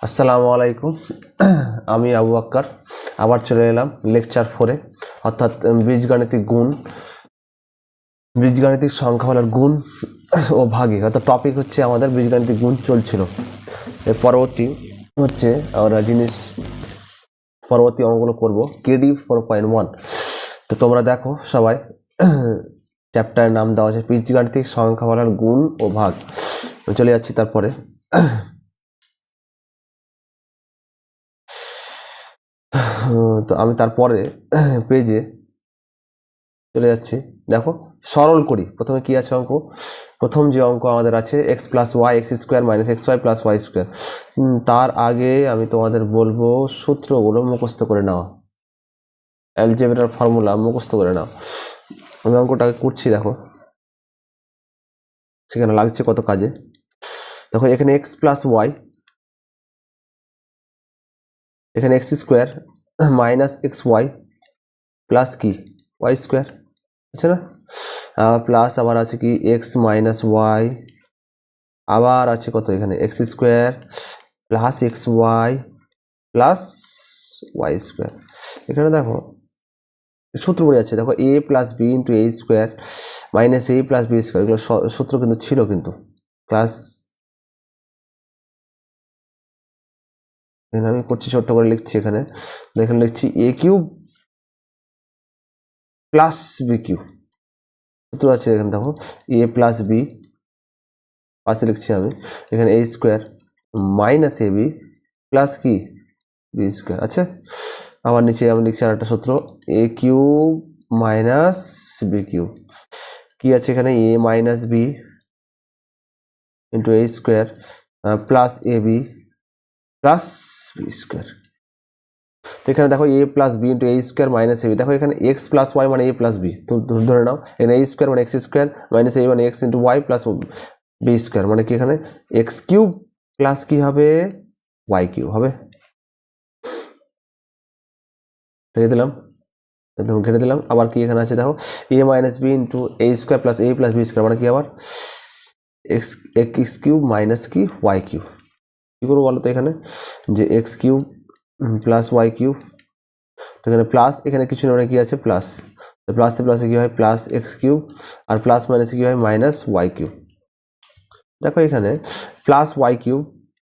আসসালামু আলাইকুম। আমি আবু আক্কার আবার চলে এলাম লেকচার 4-এ, অর্থাৎ বীজগাণিতিক গুণ, বীজগাণিতিক সংখ্যামালার গুণ ও ভাগে, অর্থাৎ টপিক হচ্ছে আমাদের বীজগাণিতিক গুণ চলছিল। এর পরবর্তী হচ্ছে আমরা পরবর্তী অঙ্কগুলো করবো কেডি 4.1। তো তোমরা দেখো সবাই, চ্যাপ্টারের নাম দেওয়া আছে বীজগাণিতিক সংখ্যামালার গুণ ও ভাগ। চলে যাচ্ছি তারপরে। তো আমি তারপরে পেজে চলে যাচ্ছি। দেখো সরল করি। প্রথমে কি আছে অঙ্ক? প্রথম যে অঙ্ক আমাদের আছে x plus y x square minus x Y plus Y square. তার আগে আমি তোমাদের বলবো সূত্রগুলো মুখস্থ করে নাও, অ্যালজেব্রার ফর্মুলা মুখস্থ করে নাও। আমি অঙ্কটাকে করছি, দেখো সেখানে লাগছে কত কাজে। দেখো এখানে এক্স প্লাস ওয়াই, এখানে x square minus x Y plus কি ওয়াই স্কোয়ার আছে না, প্লাস আবার আছে কি এক্স মাইনাস ওয়াই, আবার আছে কত এখানে x square plus x Y plus Y square. এখানে দেখো সূত্র পড়ে যাচ্ছে, দেখো a plus B into A square minus a plus B square, এগুলো সূত্র কিন্তু ছিল, কিন্তু ক্লাস এখানে আমি করছি ছোট্ট করে লিখছি। এখানে লিখছি এ কিউব প্লাস বি কিউব, সূত্র আছে এখানে দেখো এ প্লাস বি, পাশে লিখছি আমি এখানে a square minus A B plus কি বি স্কোয়ার। আচ্ছা, আবার নিচে আমি লিখছি আর একটা সূত্র এ কিউব মাইনাস বি কিউব, কি আছে এখানে এ minus B into A square plus A B plus B square. তো এখানে দেখো a plus B into A square minus A B, দেখো এখানে এক্স প্লাস ওয়াই মানে এ প্লাস বি, তো ধরে নাও এখানে এ স্কোয়ার মানে এক্স স্কোয়ার মাইনাস এ মানে x into y plus B square, মানে কি এখানে এক্স কিউব প্লাস কি হবে ওয়াই কিউব হবে। রেখে দিলাম, একদম ঘেটে দিলাম। আবার কি এখানে আছে দেখো a minus B into A square plus A plus B square, মানে কি আবার এক্স কিউব মাইনাস কি ওয়াই কিউব। কি করবো বলো তো এখানে, যে x cube plus y cube, তো এখানে প্লাস, এখানে কিছু না, কি আছে প্লাস, প্লাসে প্লাসে কি হয় প্লাস এক্স কিউব, আর প্লাস মাইনাসে কি হয় মাইনাস ওয়াই কিউব। দেখো এখানে প্লাস ওয়াই কিউব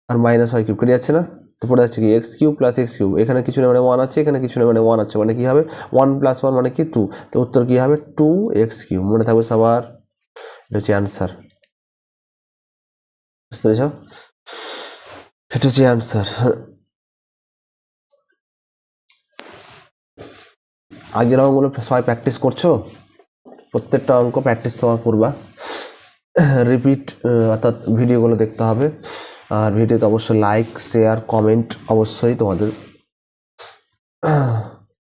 আর মাইনাস ওয়াই কিউব কেটে যাচ্ছে না, তো পড়ে যাচ্ছে কি x cube plus x cube, এখানে কিছু না মানে ওয়ান আছে, এখানে কিছু না মানে ওয়ান আছে, মানে কি হবে ওয়ান প্লাস ওয়ান মানে কি টু, তো উত্তর কি হবে টু এক্স কিউব। মনে থাকবে সবার, এটা হচ্ছে অ্যান্সার। বুঝতে পেরেছ, এটা হচ্ছে অ্যান্সার। আগের অঙ্কগুলো সবাই প্র্যাকটিস করছো? প্রত্যেকটা অঙ্ক প্র্যাকটিস তোমার করবা, রিপিট অর্থাৎ ভিডিওগুলো দেখতে হবে, আর ভিডিওতে অবশ্যই লাইক শেয়ার কমেন্ট অবশ্যই তোমাদের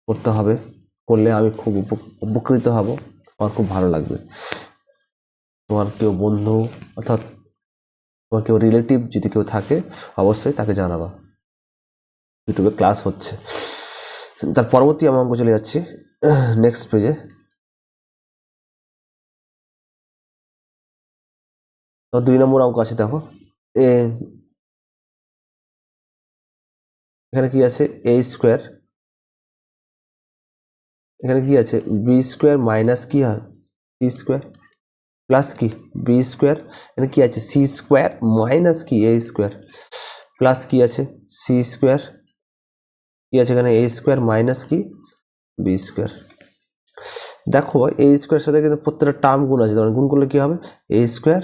করতে হবে। করলে আমি খুব উপকৃত হব, আমার খুব ভালো লাগবে। তোমার কেউ বন্ধু অর্থাৎ তোমার কেউ রিলেটিভ যদি কেউ থাকে অবশ্যই তাকে জানাবা। ইউটিউবে ক্লাস হচ্ছে। তার পরবর্তী আমি অঙ্ক চলে যাচ্ছি নেক্সট পেজে। তো 2 নম্বর অঙ্ক আছে, দেখো এখানে কি আছে এ স্কোয়ার, এখানে কি আছে বি স্কোয়ার মাইনাস কি হয় সি স্কোয়ার প্লাস কি বি স্কোয়ার, এখানে কি আছে সি স্কোয়ার মাইনাস কি এ স্কোয়ার প্লাস কি আছে সি স্কোয়ার, কি আছে এখানে এ স্কোয়ার মাইনাস কি বি স্কোয়ার। দেখো এ স্কোয়ার সাথে কিন্তু প্রত্যেকটা টার্ম গুণ আছে, গুণ করলে কি হবে এ স্কোয়ার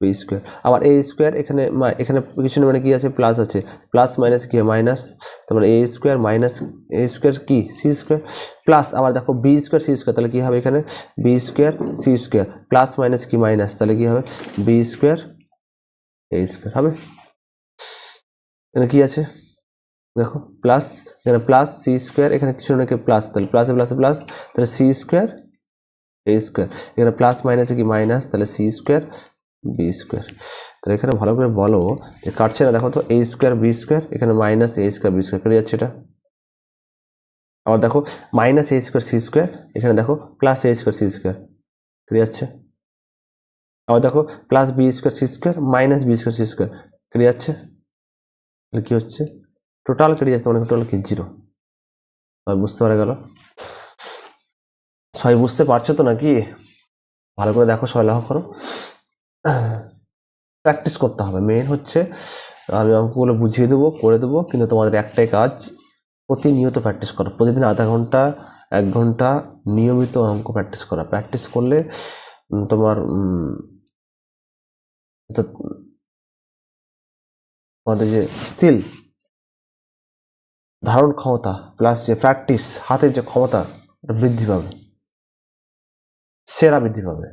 বি স্কোয়ার, আবার এ স্কোয়ার এখানে এখানে কিছু না মানে কি আছে প্লাস আছে, প্লাস মাইনাস কি মাইনাস, তারপরে এ স্কোয়ার মাইনাস এ স্কোয়ার কি সি স্কোয়ার প্লাস, আবার দেখো বি স্কোয়ার সি স্কোয়ার, তাহলে কি হবে এখানে b square c square plus minus কি মাইনাস, তাহলে কি হবে বি স্কোয়ার এ স্কোয়ার হবে। এখানে কি আছে দেখো প্লাস, এখানে প্লাস সি স্কোয়ার, এখানে কিছু না কি প্লাস, তাহলে প্লাসে প্লাসে প্লাস, তাহলে সি স্কোয়ার এ স্কোয়ার, এখানে প্লাস মাইনাসে কি মাইনাস, তাহলে সি স্কোয়ার বি স্কোয়ার। তাহলে এখানে ভালো করে বলো যে কাটছে না, দেখো তো এ স্কোয়ার বি স্কোয়ার, এখানে minus a square b square কেটে যাচ্ছে এটা। আবার দেখো minus a square c square, এখানে দেখো plus a square c square কেটে যাচ্ছে। আবার দেখো plus B square c square minus b square c square কেটে যাচ্ছে। কি হচ্ছে টোটাল কেটে যাচ্ছে মানে টোটাল কি 0। সবাই বুঝতে পারা গেল? সবাই বুঝতে পারছো তো নাকি? ভালো করে দেখো, সবাই লেখা করো, প্র্যাকটিস করতে হবে। মেন হচ্ছে আমি অঙ্কগুলো বুঝিয়ে দেবো, করে দেবো, কিন্তু তোমাদের একটাই কাজ, প্রতিনিয়ত প্র্যাকটিস করা। প্রতিদিন আধা ঘন্টা 1 ঘন্টা নিয়মিত অঙ্ক প্র্যাকটিস করা। প্র্যাকটিস করলে তোমার তোমাদের যে স্কিল, ধারণ ক্ষমতা প্লাস যে প্র্যাকটিস, হাতের যে ক্ষমতা বৃদ্ধি পাবে, সেরা বৃদ্ধি পাবে।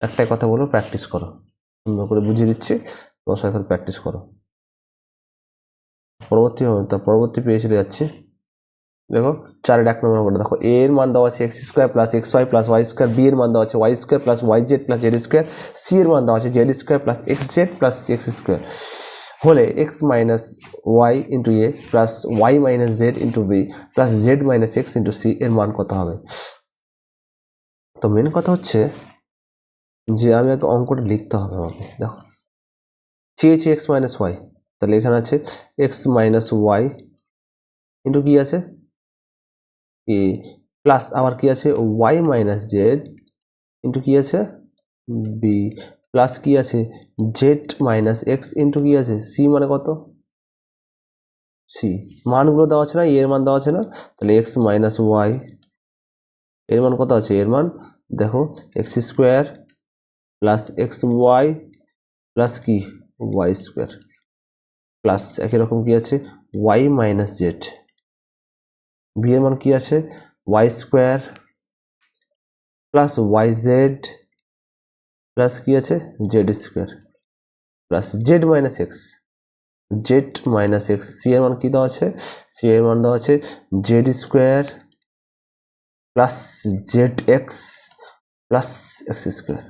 একটাই কথা বলো, প্র্যাকটিস করো। সুন্দর করে বুঝিয়ে দিচ্ছি, তোমার সাথে প্র্যাকটিস করো। পরবর্তী পেয়ে চলে যাচ্ছে। দেখো 4 1 নম্বর করে দেখো, এ এর মান দেওয়া আছে X square plus x Y plus Y square, B এর মান দেওয়া আছে Y square plus Y Z plus Z square, C এর মান দেওয়া আছে Z square plus X Z plus X square হলে X minus Y into A plus Y minus Z into B plus Z minus X into C এর মান কত হবে? তো মেন কথা হচ্ছে যে আমি আগে অঙ্কটা লিখতে হবে আমাকে। দেখো চেয়েছি এক্স মাইনাস ওয়াই, তাহলে এখানে আছে এক্স মাইনাস ওয়াই ইন্টু কি আছে এ প্লাস আবার কি আছে ওয়াই মাইনাস জেড ইন্টু কি আছে বি প্লাস কি আছে জেড মাইনাস এক্স ইন্টু কি আছে সি, মানে কত সি। মানগুলো দেওয়া আছে না, এর মান দেওয়া আছে না, তাহলে এক্স মাইনাস ওয়াই এর মান কত আছে? এর মান দেখো x square plus x Y plus কি ওয়াই স্কোয়ার প্লাস একই রকম কি আছে ওয়াই মাইনাস জেড, বি এর মান কি আছে Y square plus Y Z plus কি আছে Z square plus Z minus x, z minus x. C এর মান কি দেওয়া আছে? সি এর মান দেওয়া আছে Z square plus Z X plus X square,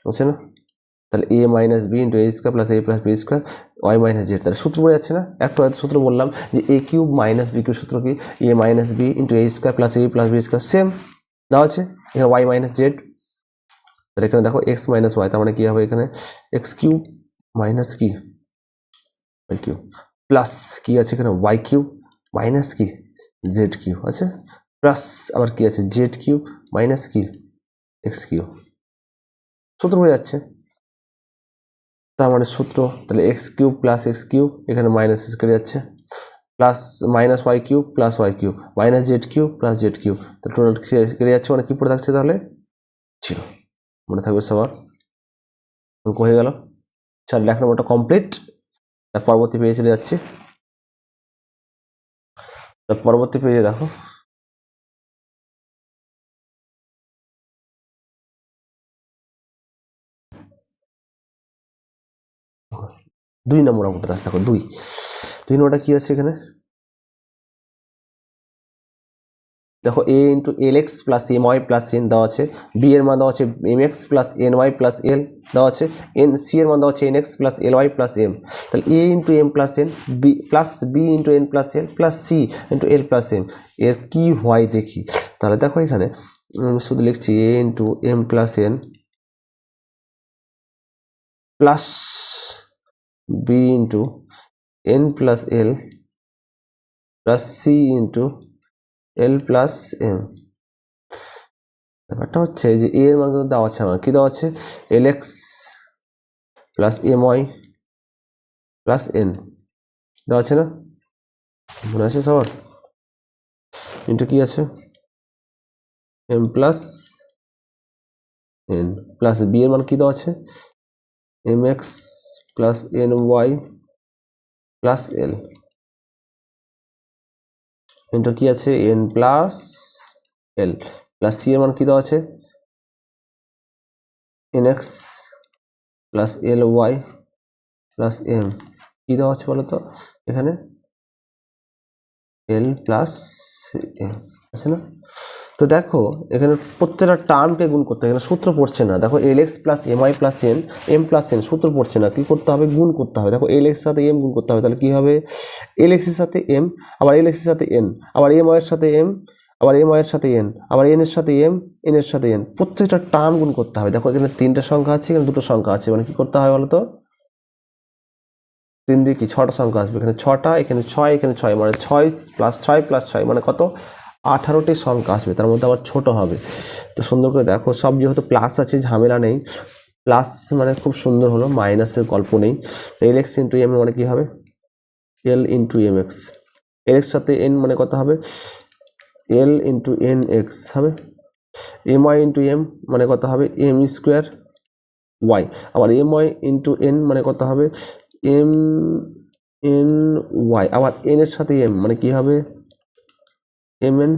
বুঝছে না? তাহলে A minus B into A square plus A plus B square Y minus Z. তাহলে সূত্র পড়ে যাচ্ছে না? একটা হয়তো সূত্র বললাম যে এ কিউব মাইনাস বি কিউব, সূত্র কি এ মাইনাস বি ইন্টু এ স্কোয়ার প্লাস এ প্লাস বি স্কোয়ার, সেম দেওয়া আছে এখানে ওয়াই মাইনাস জেড। তাহলে এখানে দেখো এক্স মাইনাস ওয়াই, তার মানে কি হবে এখানে এক্স কিউব মাইনাস কি ওয়াই কিউব প্লাস কি আছে এখানে ওয়াই কিউব মাইনাস কি জেড কিউব আছে, প্লাস আবার কি আছে জেড কিউব মাইনাস কি এক্স কিউব। সূত্র হয়ে যাচ্ছে, তার মানে সূত্র তাহলে x cube plus x cube, এখানে মাইনাস কেটে যাচ্ছে, plus minus y cube plus y cube minus z cube plus z cube, তো টোটাল কেটে যাচ্ছে, মানে কি পড়ে থাকছে তাহলে 0। মনে থাকবে সবার? অঙ্ক হয়ে গেল। 4 1 নম্বরটা কমপ্লিট। তার পরবর্তী পেজে চলে যাচ্ছি। তার পরবর্তী পেজে দেখো দুই নম্বর অঙ্কটা আছে। দেখো দুই নম্বরটা কি আছে এখানে? দেখো A into L X plus M Y plus N দেওয়া আছে, বি এর মান দেওয়া আছে M x plus N Y plus L দেওয়া আছে, এন সি এর মান দেওয়া আছে N X plus L Y plus M. তাহলে A into M plus N B plus B into N plus L plus C into L plus M এর কি হয় দেখি। তাহলে দেখো এখানে শুধু লিখছি এ into M plus N plus B into N plus L plus C into L plus M. ব্যাপারটা হচ্ছে যে এর মান কিন্তু দেওয়া আছে, আমার কি দেওয়া আছে L X plus M Y plus N দেওয়া আছে না, মনে আছে সবার? ইন্টু কি আছে M plus N plus B এর মান কি দেওয়া আছে M x plus N Y plus L into কি আছে N plus L plus C এর মান কি দেওয়া আছে N X plus L Y plus M, কি দেওয়া আছে বলো তো এখানে এল প্লাস এম আছে না? তো দেখো এখানে প্রত্যেকটা টার্মকে গুণ করতে হবে, এখানে সূত্র পড়ছে না। দেখো L X plus M Y plus N M plus N সূত্র পড়ছে না, কি করতে হবে গুণ করতে হবে। দেখো এল এক্স এর সাথে এম গুণ করতে হবে, তাহলে কি হবে এল এক্স এর সাথে এম আবার এল এক্স এর সাথে এন আবার এম ওয়াই এর সাথে এম আবার এম ওয়াই এর সাথে এন আবার এন এর সাথে এম এন এর সাথে এন, প্রত্যেকটা টার্ম গুণ করতে হবে। দেখো এখানে 3টা সংখ্যা আছে, এখানে 2টো সংখ্যা আছে, মানে কি করতে হবে বলো তো 3 দিয়ে কি 6টা সংখ্যা আসবে, এখানে 6টা, এখানে 6, এখানে 6, মানে 6 প্লাস 6 প্লাস 6 মানে কত, 18টি সংখ্যা আসবে, তার মধ্যে আবার ছোট হবে। তো সুন্দর করে দেখো, সব যেহেতু প্লাস আছে ঝামেলা নেই, প্লাস মানে খুব সুন্দর হলো, মাইনাসের গল্প নেই। এল এক্স ইন্টু এম মানে কি হবে, l into m x, l x সাথে এন মানে কত হবে, এল ইন্টু এন এক্স হবে, এম ওয়াই ইন্টু এম মানে কত হবে, এম স্কোয়ার ওয়াই, আবার এম ওয়াই ইন্টু এন মানে কত হবে, এম এন ওয়াই, আবার এন এর সাথে এম মানে কি হবে, m n,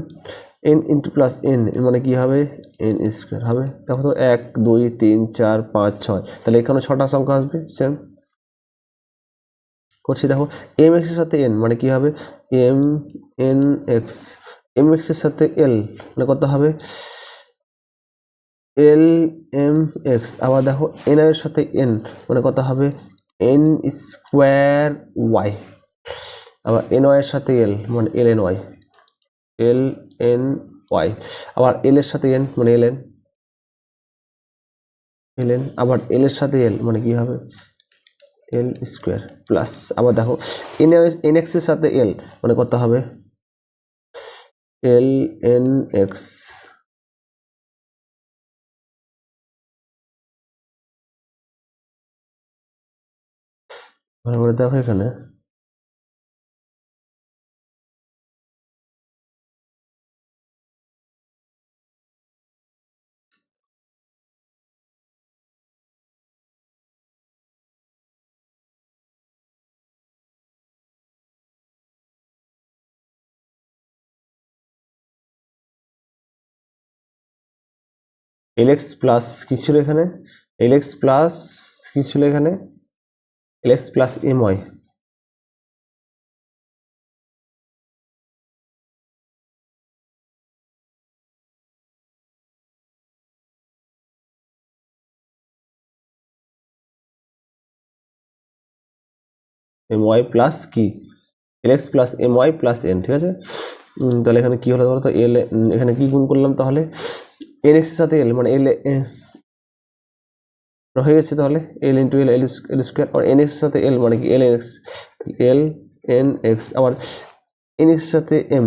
n into plus n মানে কি হবে, এন স্কোয়ার হবে। দেখো তো 1 2 3 4 5 6, তাহলে এখানে 6টা সংখ্যা আসবে সেম করছি। দেখো এম এক্স এর সাথে এন মানে কি হবে, m n x, m x এর সাথে এল মানে কত হবে, এল এম এক্স, আবার দেখো এন এর সাথে এন মানে কত হবে, এন স্কোয়ার ওয়াই, আবার এন ওয়াই এর সাথে এল মানে L N Y, L N y, আবার এল এর সাথে এন মানে এল এন, এল এন, আবার এল এর সাথে এল মানে কি হবে, এল স্কোয়ার, প্লাস আবার দেখো এন এক্স এর সাথে এল মানে কত হবে, এল এন এক্স, ভালো করে দেখো এখানে, এল এক্স প্লাস কি ছিল এখানে, এল এক্স প্লাস কি ছিল এখানে, L X plus M Y, M Y plus কি, L X plus M Y plus N, ঠিক আছে। তাহলে এখানে কি হলো বলো তো, এল, এখানে কি গুণ করলাম তাহলে, এন এক্স এর সাথে এল মানে এল হয়ে গেছে, তাহলে এল ইন্টু এল, এল স্কোয়ার, আর এন এক্স এর সাথে এল মানে কি L N x, L N x, আবার এন এক্স এর সাথে এম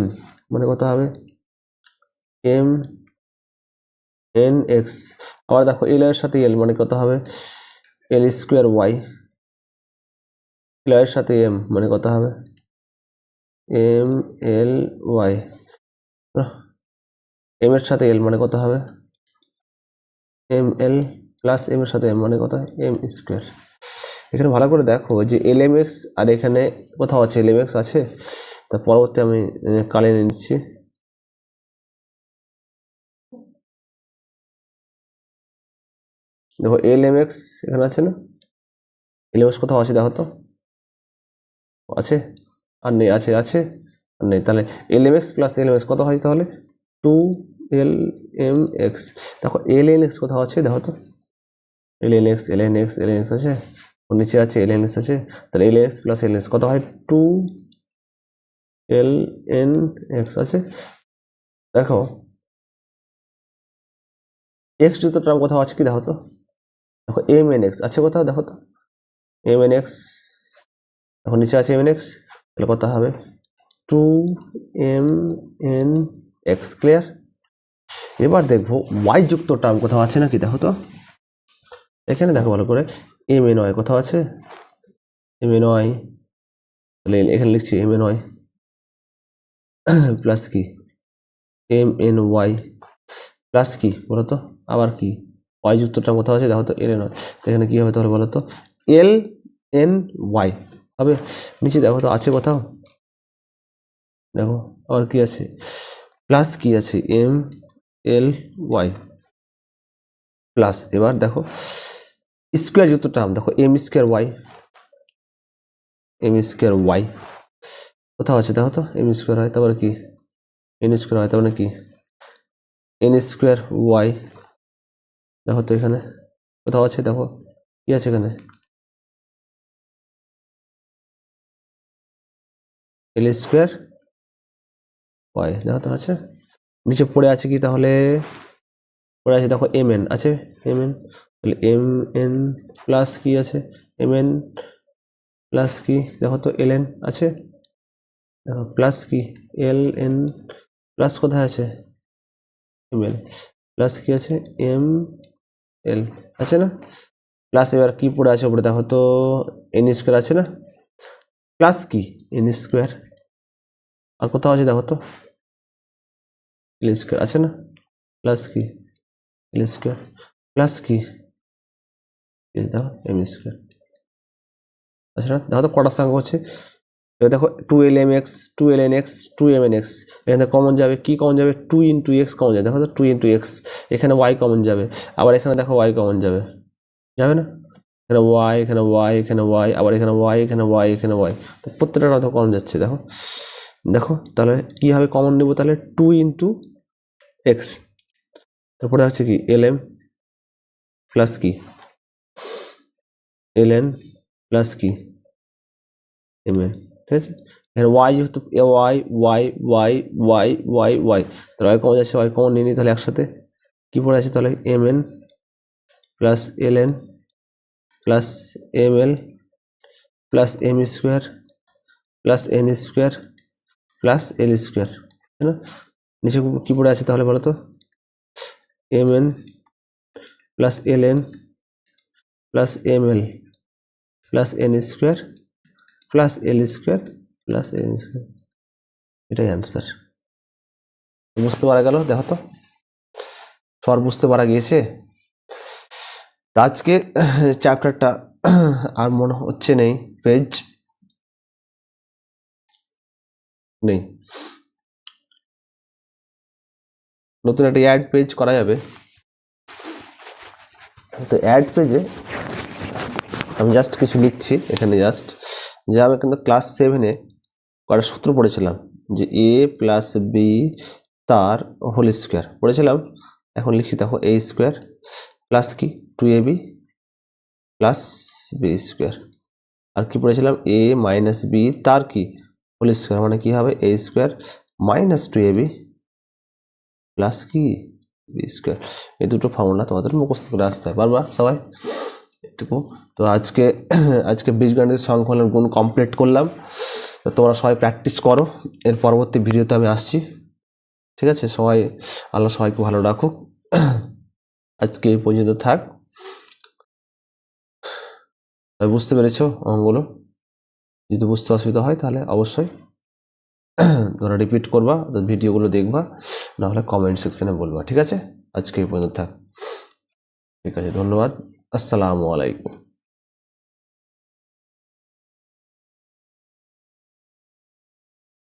মানে কত হবে, এম এন এক্স, আবার দেখো এল এর সাথে এল মানে কত হবে, এল স্কোয়ার ওয়াই, এল এর সাথে এম মানে কত হবে, এম এল ওয়াই, এম এর সাথে এল মানে কত হবে, এম এল প্লাস এম এর সাথে এম মানে কত, এম স্কোয়ার। এখানে ভালো করে দেখো যে এল এম এক্স আর এখানে কোথাও আছে এল এম এক্স আছে, তা পরবর্তী আমি কালে নিচ্ছি। দেখো এল এম এক্স এখানে আছে না, এল এম এক্স কোথাও আছে দেখো তো, আছে আর নেই, আছে আছে আর নেই, তাহলে l m x plus l m x কত হয় তাহলে, 2 এল এম এক্স। দেখো এল এন এক্স কোথাও আছে দেখো তো, L N x, L N x, L N x আছে, ওর নিচে আছে এল এন এক্স আছে, তাহলে এল এক্স প্লাস এল এক্স কত হয়, 2 এল এন এক্স আছে। দেখো এক্স যুক্ত টার্ম কোথাও আছে কি দেখো তো, দেখো এম এন এক্স আছে কোথাও দেখো তো, এম এন এক্স, এখন নিচে আছে এম এন এক্স, তাহলে কত হবে, 2 এম এন এক্স, ক্লিয়ার। এবার দেখবো ওয়াই যুক্ত টার্ম কোথাও আছে নাকি দেখো তো, এখানে দেখো ভালো করে, এম এন ওয়াই কোথাও আছে, এম এন ওয়াই, তাহলে এখানে লিখছি এম এন ওয়াই প্লাস কি, এম এন ওয়াই প্লাস কি বলতো, আবার কি ওয়াই যুক্ত টার্ম কোথাও আছে দেখো তো, এল এন ওয়াই, এখানে কি হবে তাহলে বলো তো, এল এন ওয়াই হবে, নিচে দেখো তো আছে কোথাও, দেখো আবার কি আছে, প্লাস কি আছে, এম এল ওয়াই প্লাস, এবার দেখো স্কোয়ার যুক্ত টার্ম, দেখো m square y, m square y কোথাও আছে দেখো তো, এম স্কোয়ার হয় তারপরে কি, এন স্কোয়ার হয় তারপরে কি, এন স্কোয়ার ওয়াই, দেখো তো এখানে কোথাও আছে, দেখো কি আছে এখানে, এল স্কোয়ার ওয়াই, দেখো তো আছে, নিচে পড়ে আছে কি তাহলে, পড়ে আছে দেখো এম এন আছে, এম এন, তাহলে এম এন প্লাস কি আছে, এম এন প্লাস কি দেখো তো ln আছে, দেখো প্লাস কি ln প্লাস কোথায় আছে ml, প্লাস কি আছে ml আছে না, প্লাস এবার কি পড়ে আছে উপরে দেখো তো n স্কোয়ার আছে না, প্লাস কি n স্কোয়ার, আর কোথাও আছে দেখো তো l স্কোয়ার আছে না, প্লাস কি l স্কোয়ার, প্লাস কি দেখো m স্কোয়ার আছে না, দেখো তো কটা সংখ্যা হচ্ছে, এবার দেখো 2lmx 2lnx 2mnx, এখান থেকে কমন যাবে, কি কমন যাবে 2 ইন্টু এক্স কমন যাবে, দেখো তো 2 ইন্টু এক্স, এখানে y কমন যাবে, আবার এখানে দেখো y কমন যাবে, যাবে না, এখানে y এখানে y এখানে y, আবার এখানে y এখানে y এখানে y, তো প্রত্যেকটা কথা কমন যাচ্ছে, দেখো দেখো তাহলে কি হবে কমন নেব, তাহলে 2 ইন্টু এক্স, তারপরে হচ্ছে কি lm প্লাস কি ln প্লাস কি mn, ঠিক আছে, এখানে y যেহেতু y y y y y y, তাহলে y কমন যাচ্ছে, y কমন নিয়ে নিই, তাহলে একসাথে কি পড়ে আছে তাহলে mn plus ln plus ml plus m square plus n square plus l square, তাই না, নিচে কি পড়ে আছে তাহলে বলো তো mn plus ln plus ml plus n square plus l square plus n square, এটাই অ্যান্সার। বুঝতে পারা গেল, দেখো তো সবার বুঝতে পারা গিয়েছে। তো আজকে চ্যাপ্টারটা আর মনে হচ্ছে নেই, পেজ নেই, নতুন একটা অ্যাড পেজ করা যাবে। তো অ্যাড পেজে আমি জাস্ট কিছু লিখছি এখানে, জাস্ট যে আমি কিন্তু ক্লাস 7-এ করার সূত্র পড়েছিলাম যে a প্লাস বি তার হোল স্কোয়ার পড়েছিলাম, এখন লিখছি দেখো a স্কোয়ার প্লাস কি 2ab প্লাস বি স্কোয়ার, আর কি পড়েছিলাম a মাইনাস বি তার কি হোল স্কোয়ার, মানে কি হবে a square minus 2ab plus কি বি স্কোয়ার। এই দুটো ফর্মুলা তোমাদের মুখস্থ করে আসতে হয় বারবার সবাই এটুকু। তো আজকে বীজগণিতের সংকলন গুণ কমপ্লিট করলাম, তো তোমরা সবাই প্র্যাকটিস করো, এর পরবর্তী ভিডিওতে আমি আসছি, ঠিক আছে, সবাই আল্লাহ সবাইকে ভালো রাখুক, আজকে এই পর্যন্ত থাক। বুঝতে পেরেছো অঙ্কগুলো? যদি বুঝতে অসুবিধা হয় তাহলে অবশ্যই তোমরা রিপিট করবা, ভিডিওগুলো দেখবা, নাহলে কমেন্ট সেকশনে বলবা, ঠিক আছে, আজকে এই পর্যন্ত থাক, ঠিক আছে, ধন্যবাদ, আসসালামু আলাইকুম।